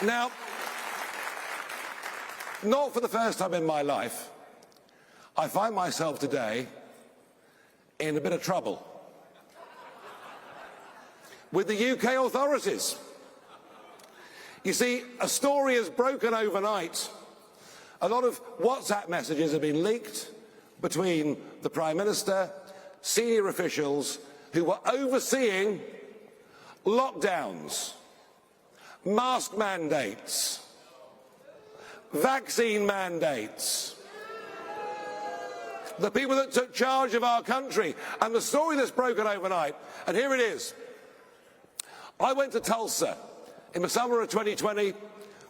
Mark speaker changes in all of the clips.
Speaker 1: Now, not for the first time in my life, I find myself today in a bit of trouble with the UK authorities. You see, a story has broken overnight. A lot of WhatsApp messages have been leaked between the Prime Minister, senior officials who were overseeing lockdowns, mask mandates, vaccine mandates, the people that took charge of our country, and the story that's broken overnight, and here it is. I went to Tulsa in the summer of 2020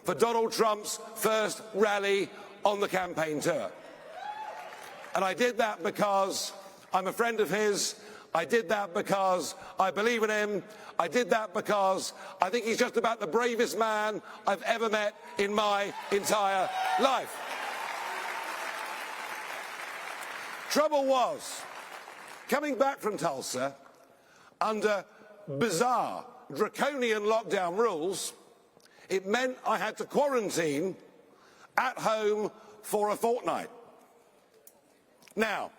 Speaker 1: for Donald Trump's first rally on the campaign tour. And I did that because I'm a friend of his. I did that because I believe in him. I did that because I think he's just about the bravest man I've ever met in my entire life. Trouble was, coming back from Tulsa under bizarre, draconian lockdown rules, it meant I had to quarantine at home for a fortnight. Now,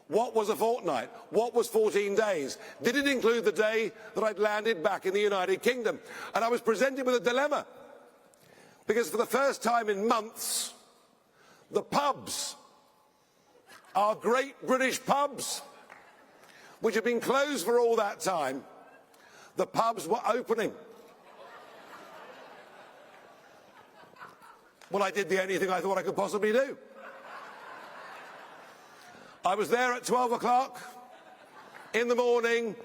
Speaker 1: what was a fortnight? What was 14 days? Did it include the day that I'd landed back in the United Kingdom? And I was presented with a dilemma, because for the first time in months, the pubs, our great British pubs, which had been closed for all that time, the pubs were opening. Well, I did the only thing I thought I could possibly do. I was there at 12 o'clock in the morning,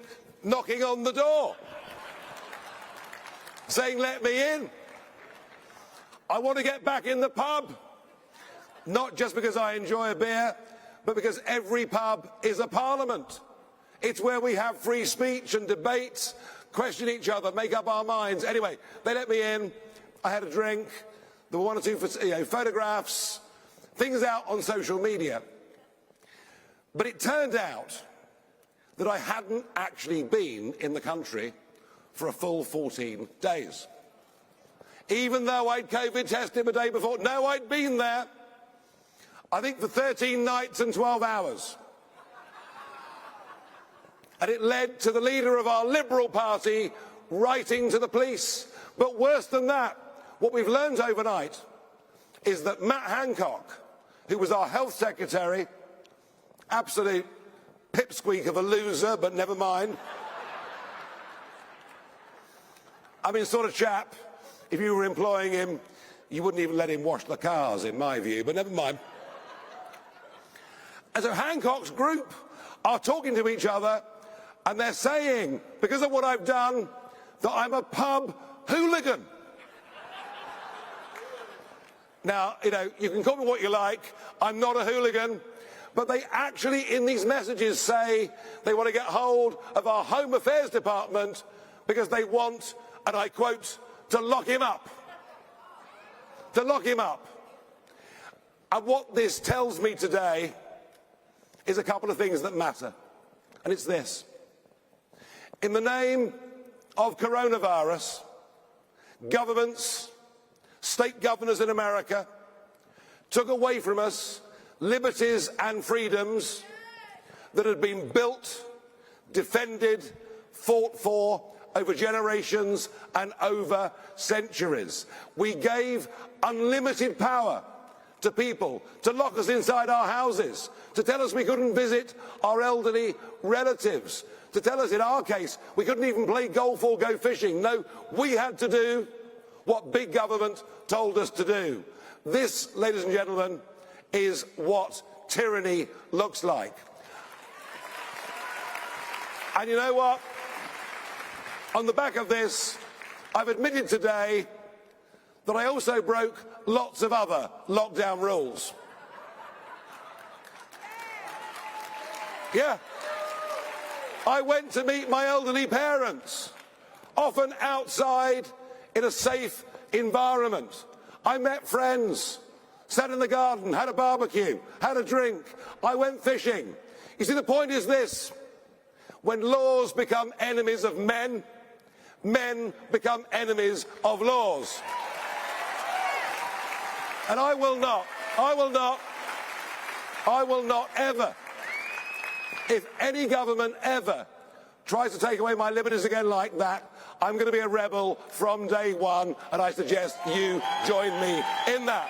Speaker 1: knocking on the door, saying, "Let me in. I want to get back in the pub." Not just because I enjoy a beer, but because every pub is a parliament. It's where we have free speech and debate, question each other, make up our minds. Anyway, they let me in. I had a drink. There were one or two photographs, things out on social media. But it turned out that I hadn't actually been in the country for a full 14 days. Even though I'd COVID tested the day before, no, I'd been there, I think, for 13 nights and 12 hours. And it led to the leader of our Liberal Party writing to the police. But worse than that, what we've learned overnight is that Matt Hancock, who was our health secretary, absolute pipsqueak of a loser, but never mind. I mean, sort of chap, if you were employing him, you wouldn't even let him wash the cars, in my view, but never mind. And so Hancock's group are talking to each other, and they're saying, because of what I've done, that I'm a pub hooligan. Now, you know, you can call me what you like, I'm not a hooligan, but they actually, in these messages, say they want to get hold of our Home Affairs Department because they want, and I quote, to lock him up. To lock him up. And what this tells me today is a couple of things that matter. And it's this. In the name of coronavirus, governments, state governors in America took away from us liberties and freedoms that had been built, defended, fought for over generations and over centuries. We gave unlimited power to people to lock us inside our houses, to tell us we couldn't visit our elderly relatives, to tell us, in our case, we couldn't even play golf or go fishing. No, we had to do what big government told us to do. This, ladies and gentlemen, is what tyranny looks like. And you know what? On the back of this, I've admitted today that I also broke lots of other lockdown rules. Yeah. I went to meet my elderly parents, often outside in a safe environment. I met friends, sat in the garden, had a barbecue, had a drink. I went fishing. You see, the point is this: when laws become enemies of men, men become enemies of laws. And I will not ever, if any government ever tries to take away my liberties again like that, I'm going to be a rebel from day one, and I suggest you join me in that.